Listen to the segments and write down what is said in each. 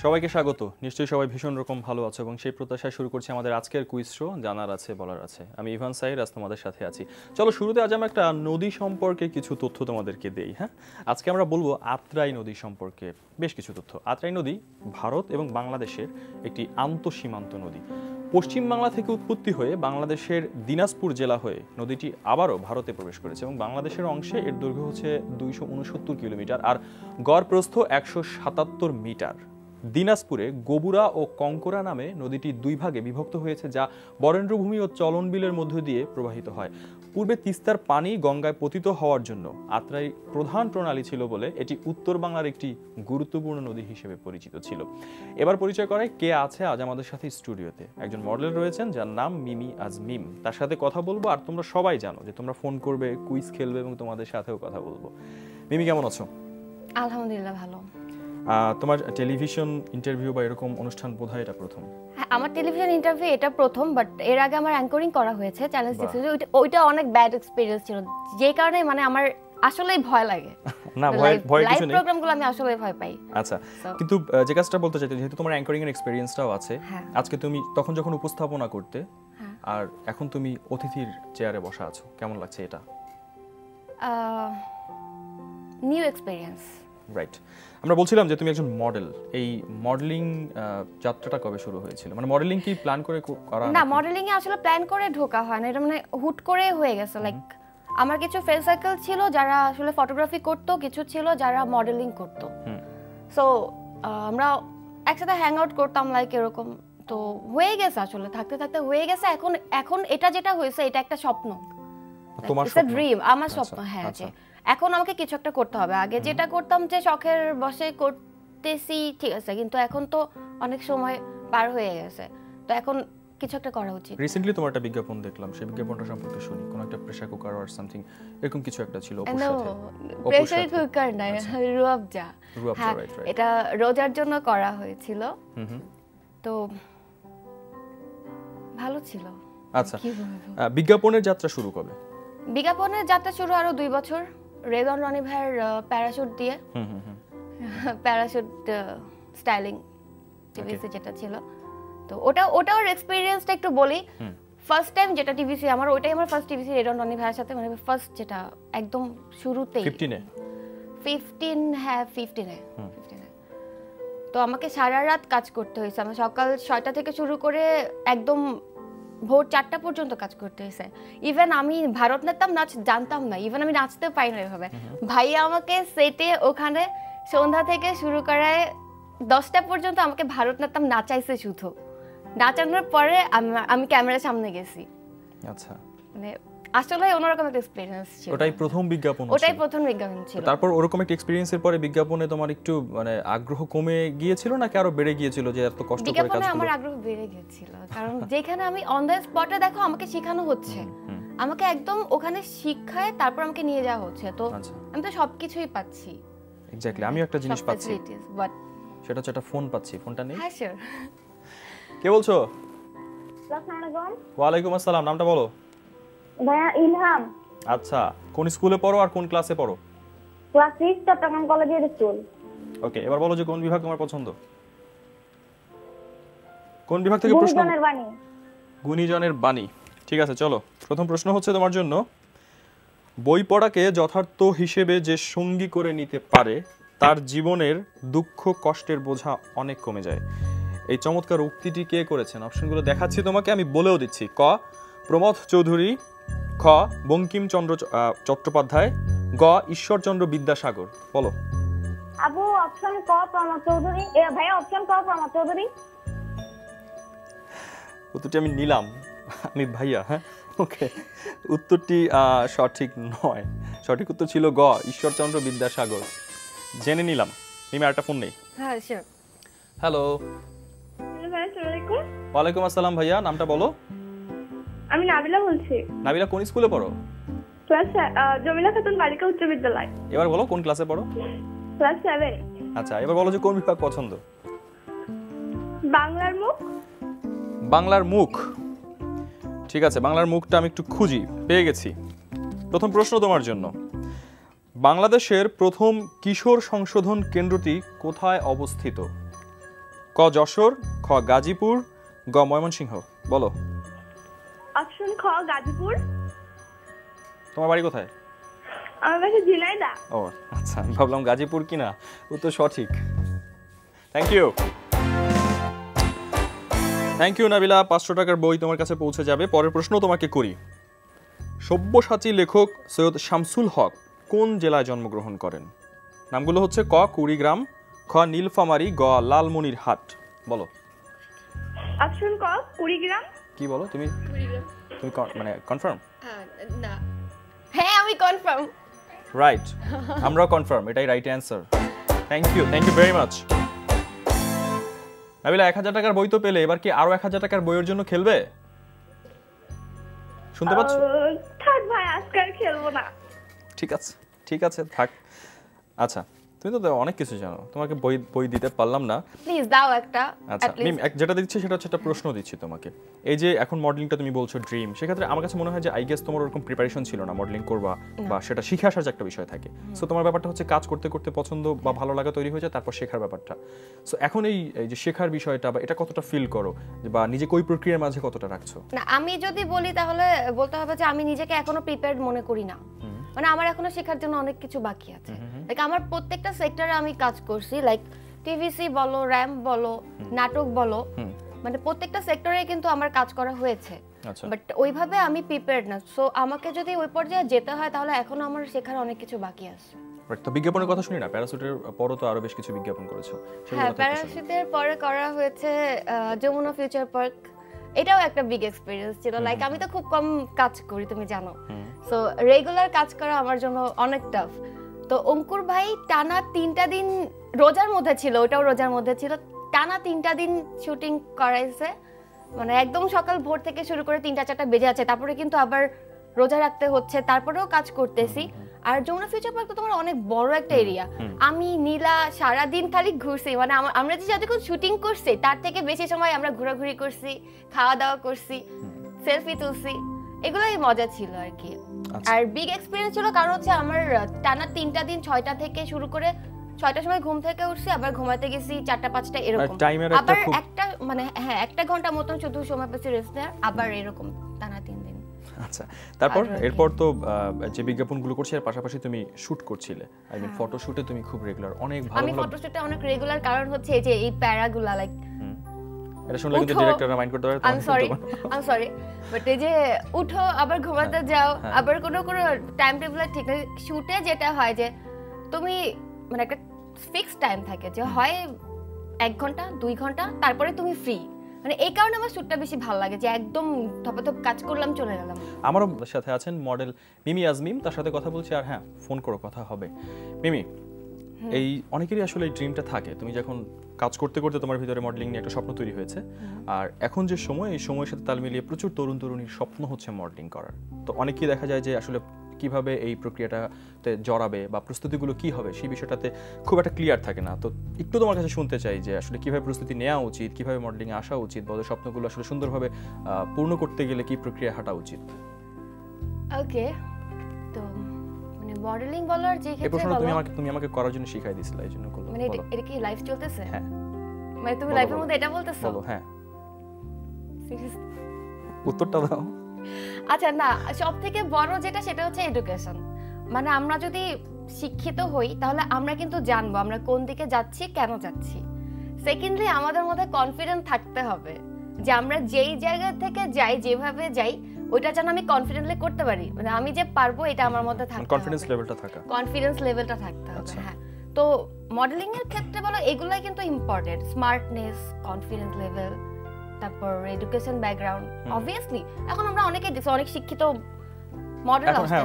সবাইকে স্বাগত। নিশ্চয়ই সবাই ভীষণ রকম ভালো আছো এবং সেই প্রত্যাশায় শুরু করছি আমাদের আজকের কুইজ শো জানার আছে বলার আছে। আমি ইভান সাইর আজ তোমাদের সাথে আছি। চলো শুরুতে আজ আমরা একটা নদী সম্পর্কে কিছু তথ্য তোমাদেরকে দেই। হ্যাঁ, আজকে আমরা বলবো আত্রাই নদী সম্পর্কে বেশ কিছু তথ্য। আত্রাই নদী ভারত এবং বাংলাদেশের একটি আন্তঃসীমান্ত নদী। পশ্চিম বাংলা থেকে উৎপত্তি হয়ে বাংলাদেশের দিনাজপুর জেলা হয়ে নদীটি আবারও ভারতে প্রবেশ করেছে এবং বাংলাদেশের অংশে এর দৈর্ঘ্য হচ্ছে 269 কিলোমিটার আর গড় প্রস্থ 177 মিটার। দিনাজপুরে গোবুরা ও কঙ্করা নামে নদীটি দুই ভাগে বিভক্ত হয়েছে, যা বরেন্দ্রভূমি ও চলনবিলের মধ্য দিয়ে প্রবাহিত হয়। পূর্বে তিস্তার পানি গঙ্গায় পতিত হওয়ার জন্য আত্রাই প্রধান প্রণালী ছিল বলে এটি উত্তর বাংলার একটি গুরুত্বপূর্ণ নদী হিসেবে পরিচিত ছিল। এবার পরিচয় করায় কে আছে আজ আমাদের সাথে স্টুডিওতে। একজন মডেল রয়েছেন যার নাম মিমি আজমিম। তার সাথে কথা বলবো আর তোমরা সবাই জানো যে তোমরা ফোন করবে, কুইজ খেলবে এবং তোমাদের সাথেও কথা বলবো। মিমি কেমন আছো? আলহামদুলিল্লাহ ভালো। তোমার টেলিভিশন ইন্টারভিউ বা এরকম অনুষ্ঠান বোধহয় এটা প্রথম? হ্যাঁ, আমার টেলিভিশন ইন্টারভিউ এটা প্রথম, বাট এর আগে আমার অ্যাঙ্করিং করা হয়েছে চ্যানেল 6 এ। ওইটা অনেক ব্যাড এক্সপেরিয়েন্স ছিল, যে কারণে মানে আমার আসলেই ভয় লাগে। না, ভয় কিছু নেই, লাইভ প্রোগ্রামগুলো আমি আসলে ভয় পাই। আচ্ছা, কিন্তু যে কাজটা বলতে চাইতে, যেহেতু তোমার অ্যাঙ্করিং এর এক্সপেরিয়েন্সটাও আছে, আজকে তুমি তখন যখন উপস্থাপনা করতে আর এখন তুমি অতিথির চেয়ারে বসা আছো, কেমন লাগছে এটা? New experience. রাইট। আমরা বলছিলাম যে তুমি একজন মডেল। এই মডেলিং যাত্রাটা কবে শুরু হয়েছিল? মানে মডেলিং কি প্ল্যান করে করা? না, মডেলিং এ আসলে প্ল্যান করে ঢোকা হয় না, এটা মানে হুট করে হয়ে গেছে। লাইক আমার কিছু ফ্রেন্ড সার্কেল ছিল যারা আসলে ফটোগ্রাফি করতো, কিছু ছিল যারা মডেলিং করতো। সো আমরা একসাথে হ্যাং আউট করতাম, লাইক এরকম। তো হয়ে গেছে, আসলে থাকতে থাকতে হয়ে গেছে। এখন এটা যেটা হয়েছে এটা একটা স্বপ্ন, তোমার স্বপ্ন, ড্রিম, আমার স্বপ্ন। হ্যাঁ, যে এখন আমাকে কিছু একটা করতে হবে। আগে যেটা করতাম যে শখের বসে করতেছি, ঠিক আছে, কিন্তু এখন তো অনেক সময় পার হয়ে গেছে, তো এখন কিছু একটা করা উচিত। রিসেন্টলি তোমার একটা বিজ্ঞাপন দেখলাম, সেই বিজ্ঞাপনটা সম্পর্কে শুনি। কোন একটা প্রেসার কুকার অর সামথিং এরকম কিছু একটা ছিল। প্রেসার কুকার না, রুয়াবজা। হ্যাঁ, এটা রোজার জন্য করা হয়েছিল। তো ভালো ছিল। আচ্ছা, বিজ্ঞাপনের যাত্রা শুরু কবে? বিজ্ঞাপনের যাত্রা শুরু আরো 2 বছর রেদন রনি ভাইয়ের প্যারাশুট দিয়ে। প্যারাশুট স্টাইলিং টিভিসি যেটা ছিল, তো ওটার এক্সপেরিয়েন্সটা একটু বলি। ফার্স্ট টাইম যেটা টিভিসি আমার, ওইটাই আমার ফার্স্ট টিভিসি রেদন রনি ভাইয়ের সাথে, মানে ফার্স্ট যেটা একদম শুরুতেই 15 হ্যাঁ 15 তো আমাকে সারা রাত কাজ করতে হয়েছে। আমার সকাল 6টা থেকে শুরু করে একদম ভোর 4টা পর্যন্ত কাজ করতে হয়েছে। ইভেন আমি ভারতনাট্যম নাচ জানতাম না, ইভেন আমি নাচতে পারি না এভাবে। ভাইয়া আমাকে সেটে ওখানে সন্ধ্যা থেকে শুরু করায় 10টা পর্যন্ত আমাকে ভারতনাট্যম নাচাইছে শুধু। নাচানোর পরে আমি ক্যামেরার সামনে গেছি। আচ্ছা, মানে আসলে অন্যরকম একটা এক্সপেরিয়েন্স ছিল। ওটাই প্রথম বিজ্ঞাপন? ওটাই প্রথম বিজ্ঞাপন ছিল। তারপর ওরকম একটা এক্সপেরিয়েন্সের পরে বিজ্ঞাপনে তোমার একটু মানে আগ্রহ কমে গিয়েছিল নাকি আরো বেড়ে গিয়েছিল যে এত কষ্ট করে কাজ করতে? বিজ্ঞাপনে আমার আগ্রহ বেড়ে গিয়েছিল, কারণ যেখানে আমি অন দ্য স্পটে দেখো আমাকে শেখানো হচ্ছে, আমাকে একদম ওখানে শিখায় তারপর আমাকে নিয়ে যাওয়া হচ্ছে। তো আমি তো সবকিছুই পাচ্ছি। এক্স্যাক্টলি, আমিও একটা জিনিস পাচ্ছি, সেটা হচ্ছে একটা ফোন পাচ্ছি। ফোনটা নেই? হ্যাঁ শিওর। কে বলছো? আসসালামু আলাইকুম। ওয়ালাইকুম আসসালাম। নামটা বলো। ভাইয়া ইলহাম। আচ্ছা, কোন স্কুলে পড়ো আর কোন ক্লাসে পড়ো? ক্লাস 6 চট্টগ্রাম কলেজের স্কুল। ওকে, এবার বলো যে কোন বিভাগ তোমার পছন্দ? কোন বিভাগ থেকে প্রশ্ন? গুণীজনের বাণী। গুণীজনের বাণী। ঠিক আছে, চলো প্রথম প্রশ্ন হচ্ছে তোমার জন্য। বই পড়াকে যথার্থ হিসেবে যে সঙ্গী করে নিতে পারে তার জীবনের দুঃখ কষ্টের বোঝা অনেক কমে যায়। এই চমৎকার উক্তিটি কে করেছেন? অপশনগুলো দেখাচ্ছি তোমাকে, আমি বলেও দিচ্ছি। ক প্রমথ চৌধুরী, খ বঙ্কিমচন্দ্র চট্টোপাধ্যায়, গ ঈশ্বরচন্দ্র বিদ্যাসাগর। বলো। আপু অপশন ক প্রমথ চৌধুরী। ভাইয়া অপশন ক প্রমথ চৌধুরী। উত্তরটি আমি নিলাম, আমি ভাইয়া। হ্যাঁ, ওকে, উত্তরটি সঠিক নয়। সঠিক উত্তর ছিল গ ঈশ্বরচন্দ্র বিদ্যাসাগর। জেনে নিলাম। মিমি আরেকটা ফোন নেই? হ্যাঁ শিওর। হ্যালো। হ্যালো ভাই, আসসালামু আলাইকুম। ওয়ালাইকুম আসসালাম ভাইয়া, নামটা বলো। আমি নাবিলা বলছি। নাবিলা কোন স্কুলে পড়ো? ক্লাস জমিলা খাতুন বালিকা উচ্চ বিদ্যালয়। এবার বলো কোন ক্লাসে পড়ো? ক্লাস 7। আচ্ছা, এবার বলো যে কোন বিভাগ পছন্দ? বাংলার মুখ। বাংলার মুখ, ঠিক আছে, বাংলার মুখটা আমি একটু খুঁজি, পেয়ে গেছি। প্রথম প্রশ্ন তোমার জন্য, বাংলাদেশের প্রথম কিশোর সংশোধন কেন্দ্রটি কোথায় অবস্থিত? ক যশোর, খ গাজীপুর, গ ময়মনসিংহ। বলো। অপশন খ গাজীপুর। তোমার বাড়ি কোথায়? আমার বাসা ঝিনাইদহ। ও আচ্ছা, আমি ভাবলাম গাজীপুর কিনা। উত্তর সঠিক। Thank you, thank you Nabila. 500 টাকার বই তোমার কাছে পৌঁছে যাবে। পরের প্রশ্ন তোমাকে করি, সব্যসাচী লেখক সৈয়দ শামসুল হক কোন জেলায় জন্মগ্রহণ করেন? নামগুলো হচ্ছে ক কুড়িগ্রাম, খ নীলফামারী, গ লালমনিরহাট। বলো। অপশন ক কুড়িগ্রাম। কি বলো তুমি? তুমি মানে কনফার্ম? না, হ্যাঁ আমি কনফার্ম। রাইট, আমরাও কনফার্ম, এটাই right answer. Thank you very much. Nabila 1000 টাকার বই তো পেলে, এবার কি আরো 1000 টাকার বইয়ের জন্য খেলবে? শুনতে পাচ্ছ? থাক ভাই, আজকে আর খেলবো না। ঠিক আছে থাক। আচ্ছা, তুমি তো অনেক কিছু জানো, তোমাকে বই দিতে পারলাম না। প্লিজ দাও একটা। আচ্ছা মিম, যেটা দিচ্ছি সেটা হচ্ছে একটা প্রশ্ন দিচ্ছি তোমাকে। এই যে এখন মডেলিংটা তুমি বলছো ড্রিম, সেক্ষেত্রে আমার কাছে মনে হয় যে আই গেস তোমার ওরকম প্রিপারেশন ছিল না মডেলিং করবা, বা সেটা শিখে আসার যে একটা বিষয় থাকে। সো তোমার ব্যাপারটা হচ্ছে কাজ করতে করতে পছন্দ বা ভালো লাগা তৈরি হয়ে যায়, তারপর শেখার ব্যাপারটা। সো এখন এই যে শেখার বিষয়টা বা এটা কতটা ফিল করো, বা নিজেকে ওই প্রক্রিয়ার মাঝে কতটা রাখছো? না, আমি যদি বলি তাহলে বলতে হবে যে আমি নিজেকে এখনো প্রিপেয়ার্ড মনে করি না। মানে আমার এখনো শেখার জন্য অনেক কিছু বাকি আছে। লাইক আমার প্রত্যেকটা সেক্টরে আমি কাজ করছি, লাইক টিভিসি বলো, র‍্যাম্প বলো, নাটক বলো, মানে প্রত্যেকটা সেক্টরে কিন্তু আমার কাজ করা হয়েছে। বাট ওইভাবে আমি প্রিপেয়ার্ড না। সো আমাকে যদি ওই পর্যায়ে যেতে হয় তাহলে এখনো আমার শেখার অনেক কিছু বাকি আছে। তো বিজ্ঞাপনের কথা শুনি না, প্যারাশুটের পরও তো আরো বেশ কিছু বিজ্ঞাপন করেছো। হ্যাঁ, প্যারাশুটের পরে করা হয়েছে যমুনা ফিউচার পার্ক। এটাও একটা বিগ এক্সপেরিয়েন্স ছিল। লাইক আমি তো খুব কম কাজ করি, তুমি জানো। সো রেগুলার কাজ করা আমার জন্য অনেক টাফ। তো অঙ্কুর ভাই টানা 3টা দিন রোজার মধ্যে ছিল, ওটাও রোজার মধ্যে ছিল, টানা 3টা দিন শুটিং করাইছে। মানে একদম সকাল ভোর থেকে শুরু করে 3টা-4টা বেজে আছে, তারপরে কিন্তু আবার রোজা রাখতে হচ্ছে, তারপরেও কাজ করতেছি। আর যমুনা ফিউচার পার্ক তো তোমার অনেক বড় একটা এরিয়া। আমি নীলা সারাদিন খালি ঘুরছি, মানে আমরা যে যতক্ষণ শুটিং করছি তার থেকে বেশি সময় আমরা ঘোরাঘুরি করছি, খাওয়া দাওয়া করছি, সেলফি তুলছি, এগুলোই মজা ছিল আর কি। আর বিগ এক্সপেরিয়েন্স ছিল কারণ হচ্ছে আমার টানা 3টা দিন 6টা থেকে শুরু করে 6টার সময় ঘুম থেকে উঠছি, আবার ঘুমাতে গেছি 4টা-5টা এরকম। আবার একটা মানে হ্যাঁ 1 ঘন্টা মতন শুধু সময় পেয়েছি রেস্ট নেওয়ার, আবার এরকম টানা 3 দিন। আচ্ছা, তারপর এরপর তো যে বিজ্ঞাপনগুলো করছি এর পাশাপাশি তুমি শুট করছিলে, আই মিন ফটো শুটে তুমি খুব রেগুলার, অনেক ভালো। আমি ফটো শুটে অনেক রেগুলার, কারণ হচ্ছে এই যে এই প্যারাগুলা লাইক এটা শুনলে কিন্তু ডিরেক্টররা মাইন্ড করতে পারে। আই এম সরি বাট এই যে উঠো আবার ঘুমাতে যাও, আবার কোনো টাইম টেবিল ঠিক নেই। শুটে যেটা হয় যে তুমি মানে একটা ফিক্স টাইম থাকে যে হয় 1 ঘন্টা 2 ঘন্টা, তারপরে তুমি ফ্রি। মানে এই কারণে আমার শুটটা বেশি ভালো লাগে যে একদম ধপাধপ কাজ করলাম চলে গেলাম। আমারও সাথে আছেন মডেল মিমি আজমিম, তার সাথে কথা বলছি। আর হ্যাঁ, ফোন করো, কথা হবে। মিমি, এই অনেকেরই আসলে এই ড্রিমটা থাকে, তুমি যখন কাজ করতে করতে তোমার ভিতরে মডেলিং নিয়ে একটা স্বপ্ন তৈরি হয়েছে। আর এখন যে সময়, এই সময়ের সাথে তাল মিলিয়ে প্রচুর তরুণ তরুণীর স্বপ্ন হচ্ছে মডেলিং করার। তো অনেকেই দেখা যায় যে আসলে কিভাবে এই প্রক্রিয়াটাতে জড়াবে বা প্রস্তুতিগুলো কি হবে সেই বিষয়টাতে খুব একটা ক্লিয়ার থাকে না। তো একটু তোমার কাছে শুনতে চাই যে আসলে কিভাবে প্রস্তুতি নেওয়া উচিত, কিভাবে মডেলিংয়ে আসা উচিত, বা ওদের স্বপ্নগুলো আসলে সুন্দরভাবে পূর্ণ করতে গেলে কি প্রক্রিয়া হাঁটা উচিত। ওকে, তো মানে মডেলিং বলার যে ক্ষেত্রে এই প্রশ্ন তুমি আমাকে করার জন্য শিখাই দিছিলা, এই জন্য বলো। মানে এটা কি লাইভ চলতেছে? হ্যাঁ, মানে তুমি লাইভের মধ্যে এটা বলতেছো? বলো। হ্যাঁ, সিরিয়াসলি উত্তরটা দাও। আচ্ছা, না, সবথেকে বড় যেটা সেটা হচ্ছে এডুকেশন। মানে আমরা যদি শিক্ষিত হই তাহলে আমরা কিন্তু জানবো আমরা কোন দিকে যাচ্ছি, কেন যাচ্ছি। সেকেন্ডলি আমাদের মধ্যে কনফিডেন্ট থাকতে হবে যে আমরা যেই জায়গা থেকে যাই, যেভাবে যাই, ওইটা যেন আমি কনফিডেন্টলি করতে পারি। মানে আমি যে পারবো এটা আমার মধ্যে থাকতে হবে, কনফিডেন্স লেভেলটা থাকতে হবে। হ্যাঁ, তো মডেলিং এর ক্ষেত্রে বলো এগুলাই কিন্তু ইম্পর্টেন্ট। স্মার্টনেস, কনফিডেন্স লেভেল, তারপর এডুকেশন ব্যাকগ্রাউন্ড। অবভিয়াসলি এখন আমরা অনেক শিক্ষিত মডেল আছে,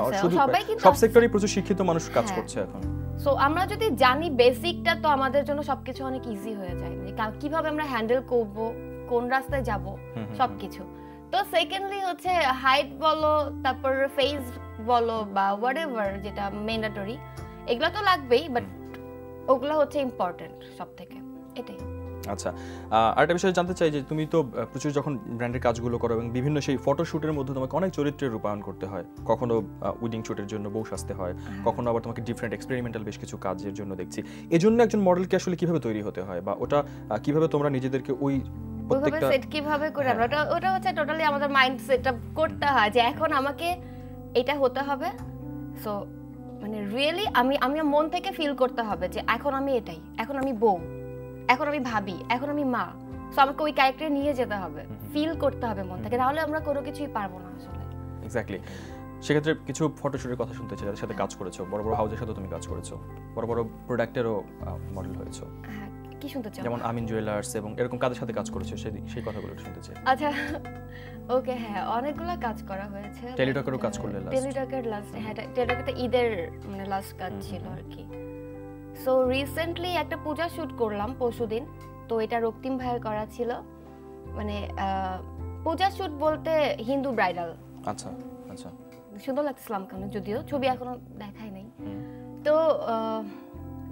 সবাই কিন্তু সব সেক্টরে প্রচুর শিক্ষিত মানুষ কাজ করছে এখন। সো আমরা যদি জানি বেসিকটা, তো আমাদের জন্য সবকিছু অনেক ইজি হয়ে যায়। কিভাবে আমরা হ্যান্ডেল করব, কোন রাস্তায় যাব, সবকিছু। তো সেকেন্ডলি হচ্ছে হাইট বলো, তারপর ফেস বলো বা হোয়াটএভার যেটা ম্যান্ডেটরি, এগুলো তো লাগবেই, বাট ওগুলো হচ্ছে ইম্পর্টেন্ট সব থেকে, এটাই। আচ্ছা, আরেকটা বিষয় জানতে চাই যে তুমি তো প্রচুর যখন ব্র্যান্ডের কাজগুলো করো এবং বিভিন্ন সেই ফটোশুটের মধ্যে তোমাকে অনেক চরিত্রের রূপায়ণ করতে হয়, কখনো উইডিং শুটের জন্য বউ সাজতে হয়, কখনো আবার তোমাকে ডিফারেন্ট এক্সপেরিমেন্টাল বেশ কিছু কাজের জন্য দেখছি। এজন্য একজন মডেলকে আসলে কিভাবে তৈরি হতে হয় বা ওটা কিভাবে তোমরা নিজেদেরকে ওই প্রত্যেকটা সেট কিভাবে করে আমরা ওটা হচ্ছে টোটালি আমাদের মাইন্ড সেটআপ করতে হয় যে এখন আমাকে এটা হতে হবে। সো মানে রিয়েলি আমি মন থেকে ফিল করতে হবে যে এখন আমি এটাই, এখন আমি বউ, এখন আমি ভাবি, এখন আমি মা। সো আমাকে ওই ক্যারেক্টারে নিয়ে যেতে হবে, ফিল করতে হবে মন থেকে, তাহলে আমরা কোনো কিছুই পারবো না আসলে। এক্স্যাক্টলি। সেক্ষেত্রে কিছু ফটোশুটের কথা শুনতে চাই, যাদের সাথে কাজ করেছো, বড় বড় হাউসের সাথে তুমি কাজ করেছো, বড় বড় প্রোডাক্টেরও মডেল হয়েছো, হ্যাঁ, কি শুনতে চাও? যেমন আমিন জুয়েলার্স এবং এরকম কাদের সাথে কাজ করেছো সেই কথাগুলো একটু শুনতে চাই। আচ্ছা, ওকে, হ্যাঁ, অনেকগুলো কাজ করা হয়েছে। টেলিটকেরও কাজ করলে লাস্ট। টেলিটকের লাস্ট, হ্যাঁ, টেলিটকে তো ঈদের মানে লাস্ট কাজ ছিল আর কি। সো রিসেন্টলি একটা পূজা শুট করলাম পরশুদিন, তো এটা রক্তিম ভাইয়ের করা ছিল। মানে পূজা শুট বলতে হিন্দু ব্রাইডাল। আচ্ছা আচ্ছা, সুন্দর লাগছিলাম কেন, যদিও ছবি এখনো দেখাই নাই। তো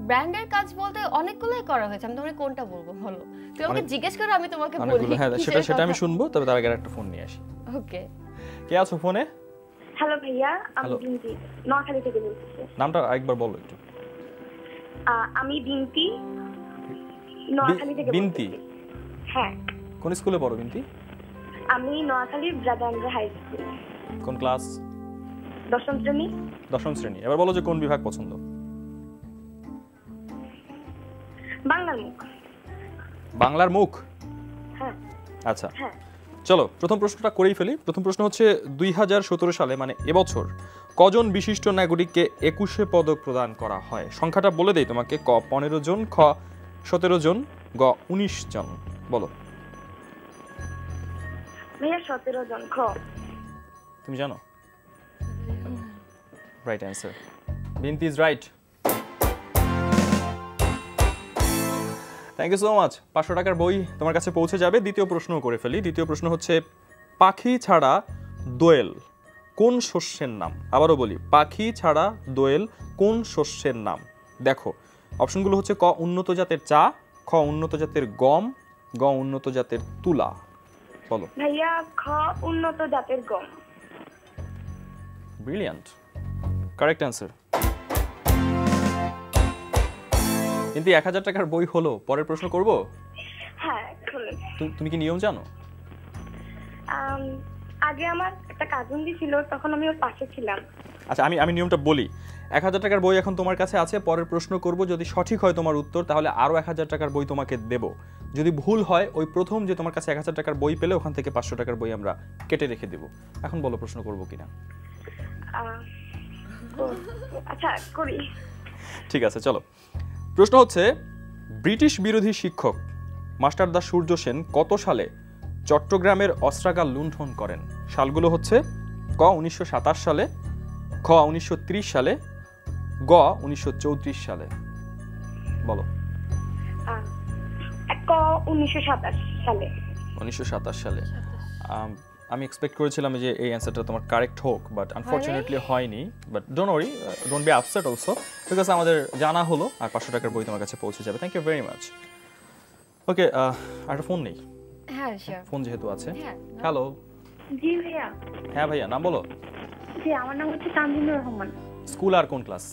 ব্র্যান্ডের কাজ বলতে অনেকগুলোই করা হয়েছে, আমি তোমাকে কোনটা বলবো বলো? তুমি আমাকে জিজ্ঞেস করো, আমি তোমাকে বলি। অনেকগুলো, হ্যাঁ, সেটা আমি শুনবো, তবে তার আগে একটা ফোন নিয়ে আসি। ওকে, কে আছো ফোনে? হ্যালো ভাইয়া, আমি Hello. বিনতি, নোয়াখালী থেকে বলছি। নামটা আরেকবার বলো একটু। আমি বিনতি, নোয়াখালী থেকে বিনতি? বলছি। হ্যাঁ, কোন স্কুলে পড়ো বিনতি? আমি নোয়াখালী ব্রাদার হাই স্কুল, কোন ক্লাস? 10ম শ্রেণী। 10ম শ্রেণী। এবার বলো যে কোন বিভাগ পছন্দ? বাংলার মুখ। বাংলার মুখ? হ্যাঁ আচ্ছা, হ্যাঁ। চলো প্রথম প্রশ্নটা করেই ফেলি। প্রথম প্রশ্ন হচ্ছে 2017 সালে মানে এবছর কজন বিশিষ্ট নাগরিককে 21শে পদক প্রদান করা হয়? সংখ্যাটা বলে দেই তোমাকে। ক 15 জন, খ 17 জন, গ 19 জন। বলো। ভাইয়া 17 জন। খ। তুমি জানো? Right answer. Binati is right. Thank you so much. 500 টাকার বই তোমার কাছে পৌঁছে যাবে। দ্বিতীয় প্রশ্ন করে ফেলি। দ্বিতীয় প্রশ্ন হচ্ছে পাখি ছাড়া দোয়েল কোন শস্যের নাম? আবারও বলি, পাখি ছাড়া দোয়েল কোন শস্যের নাম? দেখো অপশনগুলো হচ্ছে ক উন্নত জাতের চা, খ উন্নত জাতের গম, গ উন্নত জাতের তুলা। বলো। ভাইয়া খ উন্নত জাতের গম। Brilliant, correct answer. কিন্তু 1000 টাকার বই হলো। পরের প্রশ্ন করব। হ্যাঁ, খুলেন। তুমি কি নিয়ম জানো? আগে আমার একটা কাজিন ছিল, তখন আমি ওর পাশে ছিলাম। আচ্ছা, আমি নিয়মটা বলি। 1000 টাকার বই এখন তোমার কাছে আছে। পরের প্রশ্ন করব, যদি সঠিক হয় তোমার উত্তর তাহলে আরো 1000 টাকার বই তোমাকে দেব। যদি ভুল হয় ওই প্রথম যে তোমার কাছে 1000 টাকার বই পেলে ওখান থেকে 500 টাকার বই আমরা কেটে রেখে দেব। এখন বলো প্রশ্ন করব কিনা। আচ্ছা, করি। ঠিক আছে, চলো। প্রশ্ন হচ্ছে ব্রিটিশ বিরোধী শিক্ষক মাস্টার দা সূর্য সেন কত সালে চট্টগ্রামের অস্ত্রাগার লুণ্ঠন করেন? সালগুলো হচ্ছে ক 1927 সালে, খ 1930 সালে, গ 1934 সালে। বলো। ক 1927 সালে। 1927 সালে। আমি এক্সপেক্ট করেছিলাম যে এই অ্যান্সারটা তোমার কারেক্ট হোক, বাট আনফরচুনেটলি হয়নি। But don't worry, don't be upset also, because আমাদের জানা হলো আর 500 টাকার বই তোমার কাছে পৌঁছে যাবে। Thank you very much. Okay, একটা ফোন নেই। হ্যাঁ শিওর। ফোন যেহেতু আছে। হ্যাঁ। হ্যালো। জি ভাইয়া। হ্যাঁ ভাইয়া, নাম বলো। জি, আমার নাম হচ্ছে তানজিমুর রহমান। স্কুল আর কোন ক্লাস?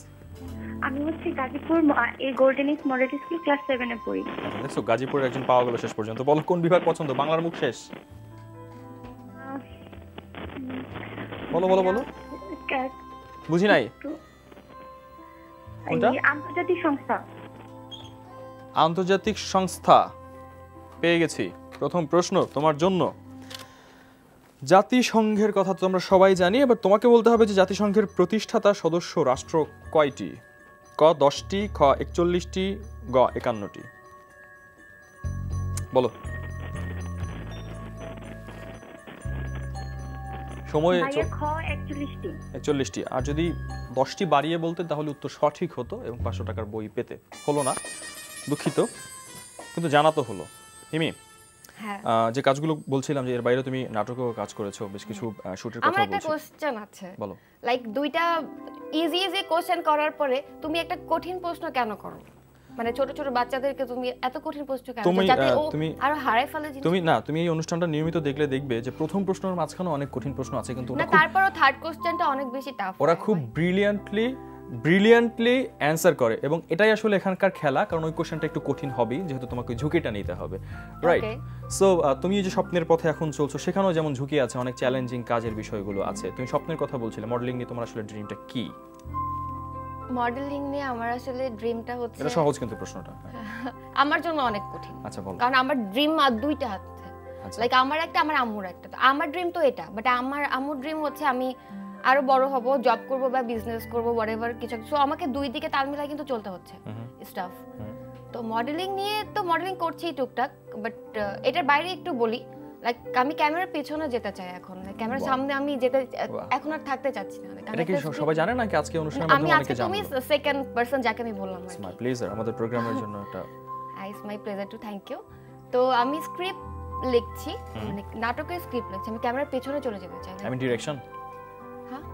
আমি হচ্ছে গাজীপুর এই গোল্ডেনিক্স মডেল স্কুল ক্লাস 7 এ পড়ি। আচ্ছা, দেখছো গাজীপুরের একজন পাওয়া গেল শেষ পর্যন্ত। বলো কোন বিভাগ পছন্দ? বাংলার মুখ শেষ। বলো বলো বলো। বুঝি নাই। কোনটা? আন্তর্জাতিক সংস্থা। আন্তর্জাতিক সংস্থা। পেয়ে গেছি। প্রথম প্রশ্ন তোমার জন্য। জাতিসংঘের কথা তো আমরা সবাই জানি, এবার তোমাকে বলতে হবে যে জাতিসংঘের প্রতিষ্ঠাতা সদস্য রাষ্ট্র কয়টি? ক 10টি, খ 41টি, গ 51টি। বলো। সময় ভাইয়া খ 41টি। 41টি। আর যদি 10টি বাড়িয়ে বলতে তাহলে উত্তর সঠিক হতো এবং 500 টাকার বই পেতে। হলো না, দুঃখিত, কিন্তু জানা তো হলো। হিমি, হ্যাঁ যে কাজগুলো বলছিলাম যে এর বাইরে তুমি নাটকেও কাজ করেছো, বেশ কিছু শুটের আমার কথা একটা বলছো। কোশ্চেন আছে, বলো। লাইক দুইটা ইজি ইজি কোশ্চেন করার পরে তুমি একটা কঠিন প্রশ্ন কেন করো? মানে ছোট ছোট বাচ্চাদেরকে তুমি এত কঠিন প্রশ্ন কেন, যাতে ও আরো হারায় ফেলে জিনিস? তুমি এই অনুষ্ঠানটা নিয়মিত দেখলে দেখবে যে প্রথম প্রশ্নের মাঝখানে অনেক কঠিন প্রশ্ন আছে, কিন্তু না তারপরও থার্ড কোশ্চেনটা অনেক বেশি টাফ। ওরা খুব ব্রিলিয়ান্টলি অ্যান্সার করে, এবং এটাই আসলে এখানকার খেলা, কারণ ওই কোশ্চেনটা একটু কঠিন হবেই, যেহেতু তোমাকে ঝুঁকিটা নিতে হবে, রাইট? সো তুমি এই যে স্বপ্নের পথে এখন চলছো, সেখানেও যেমন ঝুঁকি আছে, অনেক চ্যালেঞ্জিং কাজের বিষয়গুলো আছে। তুমি স্বপ্নের কথা বলছিলে, মডেলিং নিয়ে তোমার আসলে ড্রিমটা কি? মডেলিং নিয়ে আমার আসলে ড্রিমটা হচ্ছে, এটা সহজ কিন্তু প্রশ্নটা, আমার জন্য অনেক কঠিন। আচ্ছা বলো। কারণ আমার ড্রিম দুইটা আছে, লাইক আমার একটা, আমার আম্মুর একটা। তো আমার ড্রিম তো এটা, বাট আমার আম্মুর ড্রিম হচ্ছে আমি আরো বড় হব, জব করব বা বিজনেস করব, হোয়াটএভার কিছু। সো আমাকে দুই দিকে তাল মিলাই কিন্তু চলতে হচ্ছে স্টাফ। তো মডেলিং নিয়ে তো মডেলিং করছি টুকটাক, বাট এটার বাইরে একটু বলি, লাইক আমি ক্যামেরার পিছনে যেতে চাই এখন, ক্যামেরার সামনে আমি যেতে এখন আর থাকতে চাচ্ছি না। এটা কি সবাই জানে নাকি আজকে অনুষ্ঠানের আমি মাধ্যমে আজকে অনেকে জানে? তুমি সেকেন্ড পারসন যাকে আমি বললাম। ইটস মাই প্লেজার, আমাদের প্রোগ্রামের জন্য এটা। It's my pleasure to, thank you. তো আমি স্ক্রিপ্ট লিখছি, মানে নাটকের স্ক্রিপ্ট লিখছি, আমি ক্যামেরার পেছনে চলে যেতে চাই। আমি ডিরেকশন, হ্যাঁ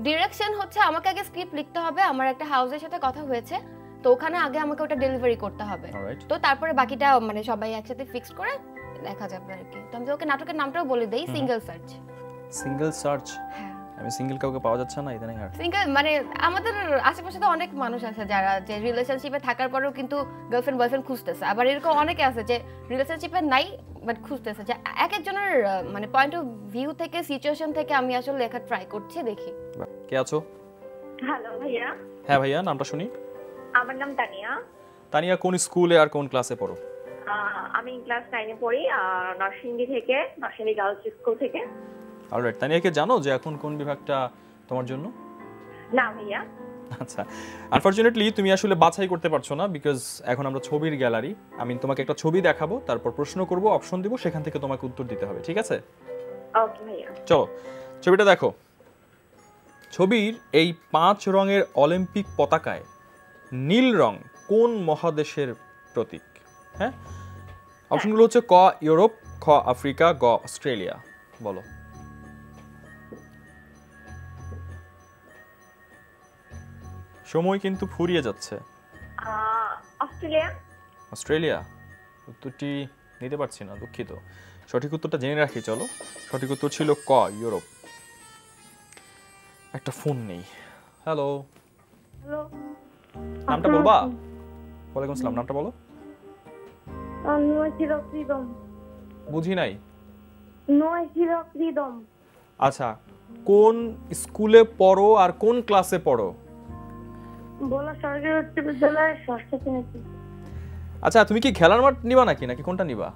ডিরেকশন হচ্ছে আমাকে আগে স্ক্রিপ্ট লিখতে হবে, আমার একটা হাউসের সাথে কথা হয়েছে, তো ওখানে আগে আমাকে ওটা ডেলিভারি করতে হবে, তো তারপরে বাকিটা মানে সবাই একসাথে ফিক্স করে দেখা যাবে আর কি। তো আমি ওকে নাটকের নামটাও বলে দেই, সিঙ্গেল সার্চ। হ্যাঁ, আমি সিঙ্গেল কাউকে পাওয়া যাচ্ছে না ইদানিং। আর সিঙ্গেল মানে আমাদের আশেপাশে তো অনেক মানুষ আছে যারা যে রিলেশনশিপে থাকার পরেও কিন্তু গার্লফ্রেন্ড বয়ফ্রেন্ড খুঁজতেছে, আবার এরকম অনেকে আছে যে রিলেশনশিপে নাই বাট খুঁজতেছে। যে এক একজনের মানে পয়েন্ট অফ ভিউ থেকে, সিচুয়েশন থেকে আমি আসলে লেখা ট্রাই করছি, দেখি। কে আছো? হ্যালো ভাইয়া। হ্যাঁ ভাইয়া, নামটা শুনি। আমার নাম তানিয়া। তানিয়া কোন স্কুলে আর কোন ক্লাসে পড়ো? আমি ক্লাস 9 এ পড়ি, নরসিংদী থেকে, নরসিংদী গার্লস স্কুল থেকে। অলরাইট, তানিয়াকে জানো যে এখন কোন বিভাগটা তোমার জন্য? না ভাইয়া। আচ্ছা, আনফরচুনেটলি তুমি আসলে বাছাই করতে পারছো না, বিকজ এখন আমরা ছবির গ্যালারি। আমি তোমাকে একটা ছবি দেখাবো, তারপর প্রশ্ন করব, অপশন দিব, সেখান থেকে তোমাকে উত্তর দিতে হবে, ঠিক আছে? ওকে ভাইয়া। চলো ছবিটা দেখো। ছবির এই 5 রঙের অলিম্পিক পতাকায় নীল রং কোন মহাদেশের প্রতীক? হ্যাঁ, অপশনগুলো হচ্ছে ক ইউরোপ, খ আফ্রিকা, গ অস্ট্রেলিয়া। বলো। সময় কিন্তু ফুরিয়ে যাচ্ছে। অস্ট্রেলিয়া উত্তরটি নিতে পারছি না, দুঃখিত। সঠিক উত্তরটা জেনে রাখি, চলো। সঠিক উত্তর ছিল ক ইউরোপ। একটা ফোন নেই। হ্যালো, নামটা বলবা? ওয়ালাইকুম আসসালাম, নামটা বলো। বুঝি নাই। আচ্ছা, কোন স্কুলে পড়ো আর কোন ক্লাসে পড়ো? আচ্ছা, তুমি কি খেলার মাঠ নিবা নাকি কোনটা নিবা?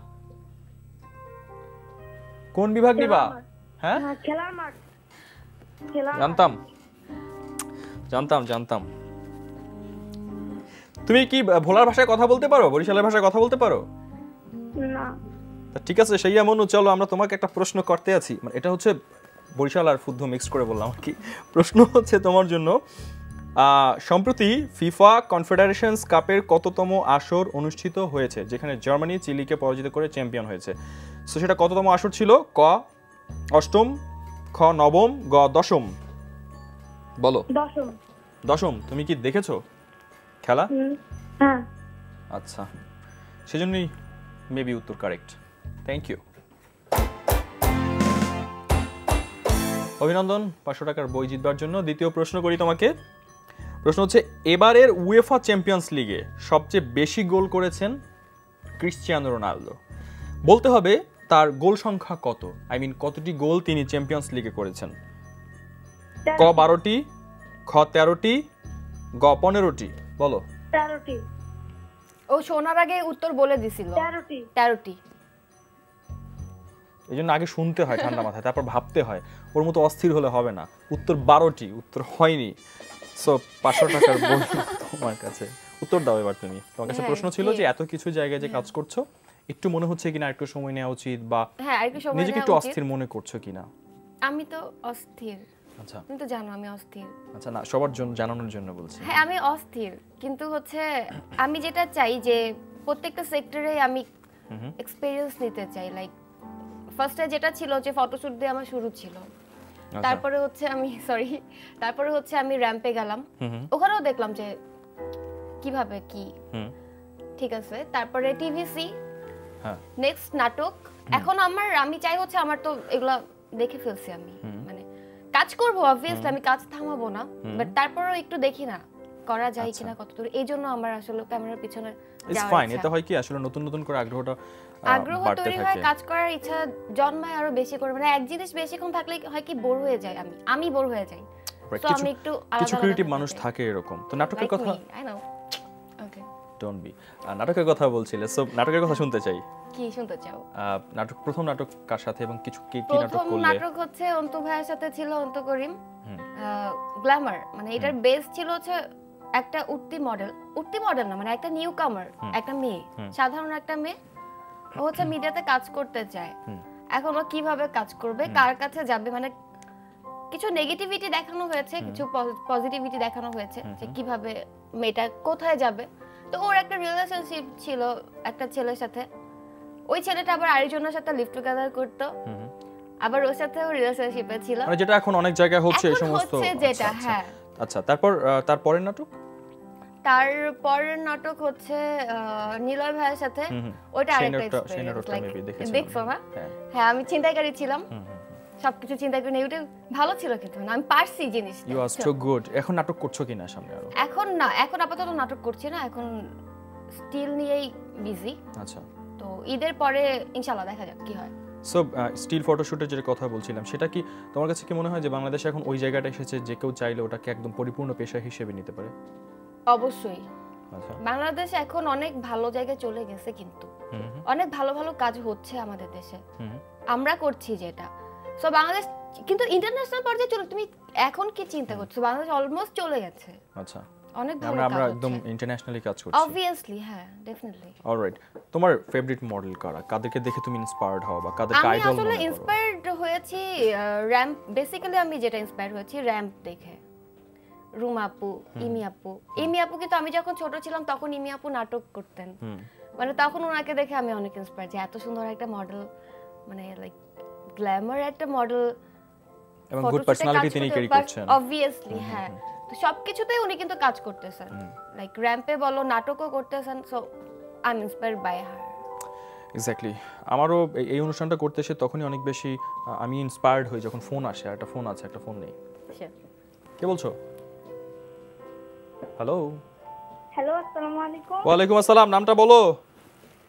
কোন বিভাগ নিবা? হ্যাঁ, খেলার মাঠ। জানতাম। তুমি কি ভোলার ভাষায় কথা বলতে পারো? বরিশালের ভাষায় কথা বলতে পারো? না। ঠিক আছে, সেই এমন। চলো আমরা তোমাকে একটা প্রশ্ন করতে আছি, মানে এটা হচ্ছে বরিশাল আর ফুদ্ধ মিক্স করে বললাম আর কি। প্রশ্ন হচ্ছে তোমার জন্য, সম্প্রতি ফিফা কনফেডারেশনস কাপের কততম আসর অনুষ্ঠিত হয়েছে, যেখানে জার্মানি চিলিকে পরাজিত করে চ্যাম্পিয়ন হয়েছে? সো সেটা কততম আসর ছিল? ক 8ম, খ 9ম, গ 10ম। বলো। 10ম। তুমি কি দেখেছো খেলা? হ্যাঁ। আচ্ছা, সেজন্যই মেবি উত্তর কারেক্ট। থ্যাংক ইউ, অভিনন্দন 500 টাকার বই জিতবার জন্য। দ্বিতীয় প্রশ্ন করি তোমাকে। প্রশ্ন হচ্ছে, এবারের উয়েফা চ্যাম্পিয়ন্স লিগে সবচেয়ে বেশি গোল করেছেন ক্রিশ্চিয়ানো রোনালদো। বলতে হবে তার গোল সংখ্যা কত, আই মিন কতটি গোল তিনি চ্যাম্পিয়ন্স লিগে করেছেন? ক 12টি, খ 13টি, গ 15টি। বলো। 13টি। ও শোনার আগে উত্তর বলে দিছিল। 13টি। এই জন্য আগে শুনতে হয় ঠান্ডা মাথায়, তারপর ভাবতে হয়। ওর মতো অস্থির হলে হবে না। উত্তর 12টি, উত্তর হয়নি। সো 500 টাকার বই তোমার কাছে। উত্তর দাও এবার তুমি। তোমার কাছে প্রশ্ন ছিল যে এত কিছু জায়গায় যে কাজ করছো, একটু মনে হচ্ছে কিনা একটু সময় নেওয়া উচিত, বা নিজেকে একটু অস্থির মনে করছো কিনা? আমি তো অস্থির। আচ্ছা, তুমি তো জানো আমি অস্থির। আচ্ছা, না সবার জন্য জানানোর জন্য বলছি। হ্যাঁ, আমি অস্থির, কিন্তু হচ্ছে আমি যেটা চাই যে প্রত্যেকটা সেক্টরে আমি এক্সপেরিয়েন্স নিতে চাই। লাইক ফার্স্টে যেটা ছিল যে ফটোশুট দিয়ে আমার শুরু ছিল, তারপরে হচ্ছে আমি র্যাম্পে গেলাম, ওখানেও দেখলাম যে কিভাবে কি ঠিক আছে। তারপরে টিভিসি, নেক্সট নাটক। এখন আমি চাই হচ্ছে আমার তো এগুলা দেখে ফেলছি আমি, মানে কাজ করব অবভিয়াসলি, আমি কাজ থামাবো না, বাট তারপরেও একটু দেখি না করা যায় কিনা কতদূর। এই জন্য আমার আসলে ক্যামেরার পিছনে ইটস ফাইন। এটা হয় কি আসলে নতুন নতুন করে আগ্রহ তৈরি হয়, কাজ করার ইচ্ছা জন্মায় আরো বেশি করে। মানে এক জিনিস বেশিক্ষণ থাকলে হয় কি বোর হয়ে যায়, আমি বোর হয়ে যাই। সো আমি একটু কিছু ক্রিয়েটিভ মানুষ থাকে এরকম। তো নাটকের কথা, I know, okay don't be. নাটকের কথা বলছিলে, সো নাটকের কথা শুনতে চাই। কি শুনতে চাও? প্রথম নাটক কার সাথে এবং কি নাটক করলে? প্রথম নাটক হচ্ছে অন্তু ভাইয়ের সাথে ছিল, অন্তু করিম, গ্ল্যামার। মানে এটার বেস ছিল হচ্ছে একটা উঠতি মডেল না, মানে একটা নিউ কামার, একটা মেয়ে, সাধারণ একটা মেয়ে। ও হচ্ছে মিডিয়াতে কাজ করতে চায়। এখন ও কিভাবে কাজ করবে, কার কাছে যাবে, মানে কিছু নেগেটিভিটি দেখানো হয়েছে, কিছু পজিটিভিটি দেখানো হয়েছে যে কিভাবে মেয়েটা কোথায় যাবে। তো ওর একটা রিলেশনশিপ ছিল একটা ছেলের সাথে, ওই ছেলেটা আবার আরেকজনের সাথে লিভ টুগেদার করতো, আবার ওর সাথে ও রিলেশনশিপে ছিল, মানে যেটা এখন অনেক জায়গায় হচ্ছে এই সমস্ত। যেটা হ্যাঁ। আচ্ছা, তারপরের নাটক হচ্ছে নিলয় ভাইয়ের সাথে, ওটা আরেকটা এক্সপেরিয়েন্স। লাইক দেখছো না? হ্যাঁ, আমি চিন্তাকারী ছিলাম, সবকিছু চিন্তা করে নিয়ে ভালো ছিল, কিন্তু আমি পারছি জিনিস। You are so good. এখন নাটক করছো কিনা সামনে আরো? এখন না, এখন আপাতত নাটক করছি না, এখন স্টিল নিয়েই বিজি। আচ্ছা, তো ঈদের পরে ইনশাআল্লাহ দেখা যাক কি হয়। সো স্টিল ফটোশুটের যে কথা বলছিলাম, সেটা কি তোমার কাছে কি মনে হয় যে বাংলাদেশে এখন ওই জায়গাটা এসেছে যে কেউ চাইলে ওটাকে একদম পরিপূর্ণ পেশা হিসেবে নিতে পারে? অবশ্যই। আচ্ছা, বাংলাদেশ এখন অনেক ভালো জায়গায় চলে গেছে, কিন্তু অনেক ভালো ভালো কাজ হচ্ছে আমাদের দেশে, আমরা করছি যেটা। সো বাংলাদেশ কিন্তু ইন্টারন্যাশনাল পর্যায়ে চলে। তুমি এখন কি চিন্তা করছো? বাংলাদেশ অলমোস্ট চলে গেছে। আচ্ছা, অনেক ভালো আমরা একদম ইন্টারন্যাশনালি কাজ করছি। অবভিয়াসলি, হ্যাঁ, ডেফিনেটলি। অলরাইট, তোমার ফেভারিট মডেল কারা? কাদেরকে দেখে তুমি ইনস্পায়ার্ড হও বা কাদেরকে আইডল মনে করো? আমি আসলে ইন্সপায়ার্ড হয়েছি র‍্যাম্প, বেসিক্যালি আমি যেটা ইন্সপায়ার হয়েছি র‍্যাম্প দেখে। রুমা আপু, ইমি আপু কিন্তু আমি যখন ছোট ছিলাম তখন ইমি আপু নাটক করতেন, মানে তখন ওনাকে দেখে আমি অনেক ইন্সপায়ার, যে এত সুন্দর একটা মডেল, মানে লাইক গ্ল্যামার একটা মডেল এবং গুড পার্সোনালিটি তিনি ক্যারি করছেন। অবভিয়াসলি হ্যাঁ, তো সবকিছুতেই উনি কিন্তু কাজ করতেছেন, লাইক র‍্যাম্পে বলো, নাটকও করতেছেন। So I am inspired by her. Exactly. আমারও এই অনুষ্ঠানটা করতে এসে তখনই অনেক বেশি আমি ইন্সপায়ার্ড হই যখন ফোন আসে। একটা ফোন আছে, একটা ফোন নেই। কে বলছো? হ্যালো। হ্যালো, আসসালামু আলাইকুম। ওয়ালাইকুম আসসালাম। নামটা বলো।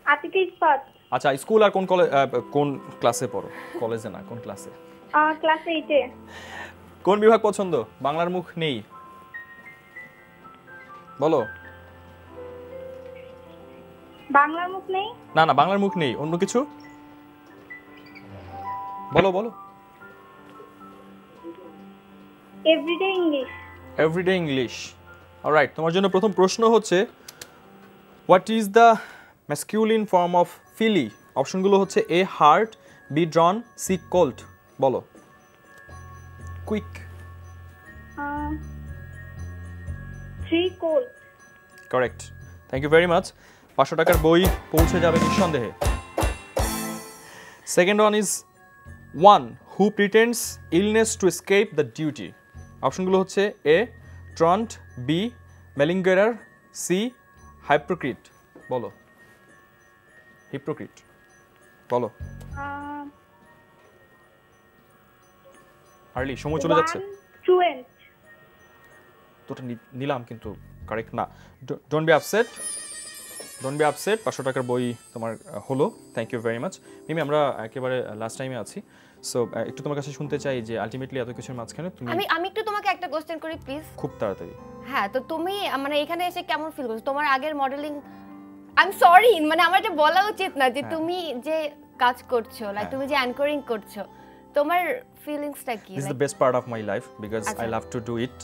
আতিকা ইসফাত। আচ্ছা, স্কুল আর কোন ক্লাসে পড়ো? কলেজে না, কোন ক্লাসে? ক্লাস 8 এ। কোন বিভাগ পছন্দ? বাংলার মুখ নেই, বলো। বাংলার মুখ নেই? না, বাংলার মুখ নেই, অন্য কিছু বলো। Everyday English. Everyday English. Alright, তোমার জন্য প্রথম প্রশ্ন হচ্ছে, what is the masculine form of filly? অপশনগুলো হচ্ছে A hart, B drone, C colt. বলো quick. 3 colt. Correct, thank you very much. 500 টাকার বই পৌঁছে যাবে নিঃসন্দেহে। Second one is one who pretends illness to escape the duty. অপশনগুলো হচ্ছে এ ট্রন্ট, বি মেলিঙ্গারার, সি হাইপোক্রিট। বলো হিপোক্রিট। বলো হার্লি, সময় চলে যাচ্ছে। ট্রুয়েন্ট। তোটা নিলাম কিন্তু কারেক্ট না। Don't be upset. 500 টাকার বই তোমার হলো। Thank you very much. Mimi, আমরা একেবারে লাস্ট টাইমে আছি, সো একটু তোমার কাছে শুনতে চাই যে আলটিমেটলি এত কিছুর মাঝখানে তুমি আমি একটু তোমাকে একটা কোশ্চেন করি প্লিজ, খুব তাড়াতাড়ি। হ্যাঁ, তো তুমি মানে এখানে এসে কেমন ফিল করছো? তোমার আগের মডেলিং, আই এম সরি, মানে আমার এটা বলা উচিত না যে তুমি যে কাজ করছো, লাইক তুমি যে অ্যাঙ্করিং করছো, তোমার ফিলিংসটা কি? This is the best part of my life because I love to do it.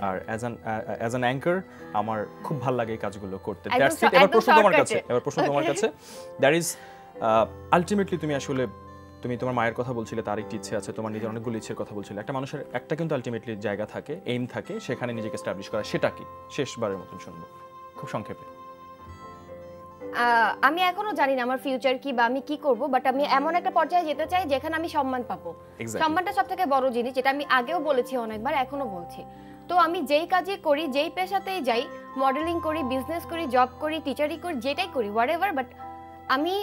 আর অ্যাজ অ্যান অ্যাঙ্কর আমার খুব ভালো লাগে এই কাজগুলো করতে। That's it. এবার প্রশ্ন তোমার কাছে দ্যাট ইজ আলটিমেটলি তুমি আসলে তুমি তোমার মায়ের কথা বলছিলে, তার একটি ইচ্ছে আছে, তোমার নিজের অনেকগুলো ইচ্ছের কথা বলছিলে। একটা মানুষের একটা কিন্তু আলটিমেটলি জায়গা থাকে, এইম থাকে, সেখানে নিজেকে এস্টাবলিশ করা। সেটা কি? শেষবারের মতন শুনবো খুব সংক্ষেপে। আমি এখনো জানি না আমার ফিউচার কি বা আমি কি করব, বাট আমি এমন একটা পর্যায়ে যেতে চাই যেখানে আমি সম্মান পাবো। Exactly. সম্মানটা সবথেকে বড় জিনিস, যেটা আমি আগেও বলেছি অনেকবার, এখনো বলছি। তো আমি যেই কাজই করি, যেই পেশাতেই যাই, মডেলিং করি, বিজনেস করি, জব করি, টিচারই করি, যেটাই করি, হোয়াটএভার, বাট আমি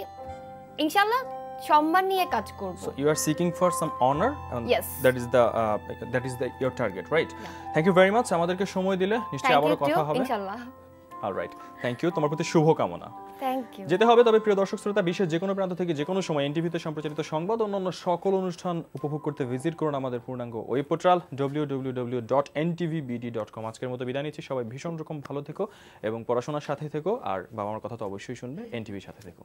ইনশাআল্লাহ সম্মান নিয়ে কাজ করব। So you are seeking for some honor, and Yes. that is the your target, right? Thank you very much. আমাদেরকে সময় দিলে নিশ্চয়ই আবারও কথা হবে। ইনশাআল্লাহ। Alright, thank you. তোমার প্রতি শুভকামনা। Thank you. যেতে হবে তবে প্রিয় দর্শক শ্রোতা, বিশ্বের যে কোনো প্রান্ত থেকে যে কোনো সময় এনটিভিতে সম্প্রচারিত সংবাদ ও অন্যান্য সকল অনুষ্ঠান উপভোগ করতে ভিজিট করুন আমাদের পূর্ণাঙ্গ ওয়েব পোর্টাল www.ntvbd.com। আজকের মতো বিদায় নিচ্ছি, সবাই ভীষণ রকম ভালো থেকো এবং পড়াশোনার সাথে থেকো, আর বাবা মার কথা তো অবশ্যই শুনবে, এনটিভির সাথে থেকো।